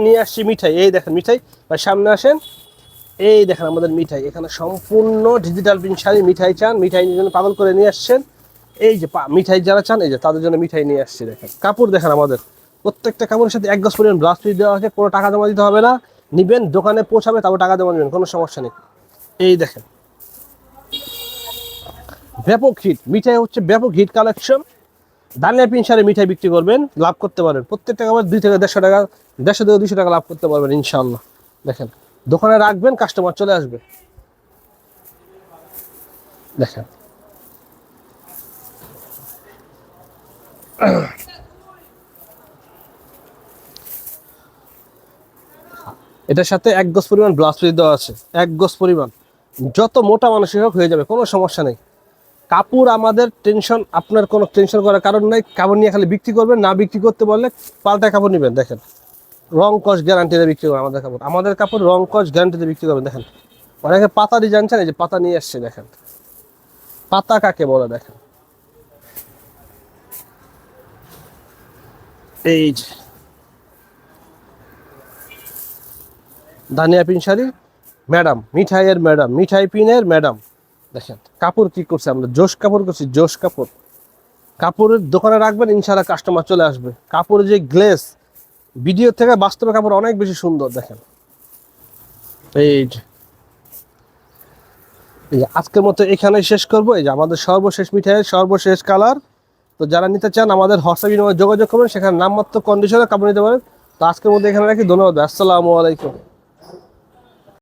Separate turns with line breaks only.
নিয়ে আসছি মিঠাই, এই দেখেন মিঠাই, ভাই সামনে আসেন, এই দেখেন আমাদের মিঠাই, এখানে সম্পূর্ণ ডিজিটাল প্রিন্ট শাড়ি। মিঠাই চান, মিঠাই জন্য পাগল করে নিয়ে আসছেন, এই যে মিঠাই যারা চান, এই যে তাদের জন্য মিঠাই নিয়ে আসছি। দেখেন কাপড় দেখেন আমাদের, প্রত্যেকটা কাপড়ের সাথে 1 গজ পরিমাণ ব্লাউজ পিস দেওয়া আছে, কোনো টাকা জমা দিতে হবে না। নিবেন, দোকানে পৌঁছাবে, তারপর টাকা জমা নেবেন, কোনো সমস্যা নেই। এই দেখেন ব্যাপক হিট মিঠাই, হচ্ছে ব্যাপক হিট কালেকশন। দানিয়া প্রিন্ট শাড়ি মিঠাই বিক্রি করবেন, লাভ করতে পারেন, প্রত্যেকটা কাপড় 2 থেকে 150 টাকা, 150 থেকে 200 টাকা লাভ করতে পারবেন ইনশাআল্লাহ। দেখেন দোকানে রাখবেন, কাস্টমার চলে আসবে। দেখেন এটার সাথে 1 গজ পরিমাণ ব্লাউজ পিস দেওয়া আছে, 1 গজ পরিমাণ। যত মোটা মানুষই হোক হয়ে যাবে, কোনো সমস্যা নেই। কাপড় আমাদের টেনশন, আপনার কোনো টেনশন করার কারণ নাই। কাপড় নিয়ে খালি বিক্রি করবেন, না বিক্রি করতে বললে পাল্টায় কাপড় নেবেন। দেখেন রং কস গ্যারান্টিতে বিক্রি করবেন আমাদের কাপড়, আমাদের কাপড় রং কস গ্যারান্টিতে বিক্রি করবেন। দেখেন অনেকে পাতা ডিজাইন চান, এই যে পাতা নিয়ে আসছে। দেখেন পাতা কাকে বলে, দেখেন এই যে দানিয়া পিন শাড়ি, ম্যাডাম মিঠাইয়ের ম্যাডাম, মিঠাই পিনের ম্যাডাম। দেখেন কাপড় কি করছে, আমরা জোশ কাপড় করছি, জোশ কাপড়। কাপড়ের দোকানে রাখবেন, ইনশাআল্লাহ কাস্টমার চলে আসবে। কাপড়ের যে গ্লেস, ভিডিও থেকে বাস্তবে কাপড় অনেক বেশি সুন্দর। দেখেন এই যে, এই যে আজকের মতো এখানেই শেষ করবো। এই যে আমাদের সর্বশেষ মিঠাইয়ের সর্বশেষ কালার। তো যারা নিতে চান আমাদের হোয়াটসঅ্যাপ নাম্বারে যোগাযোগ করবেন, সেখানে নামমাত্র কন্ডিশনে কাপড় নিতে পারেন। তো আজকের মধ্যে এখানে রাখি, ধন্যবাদ, আসসালামু আলাইকুম।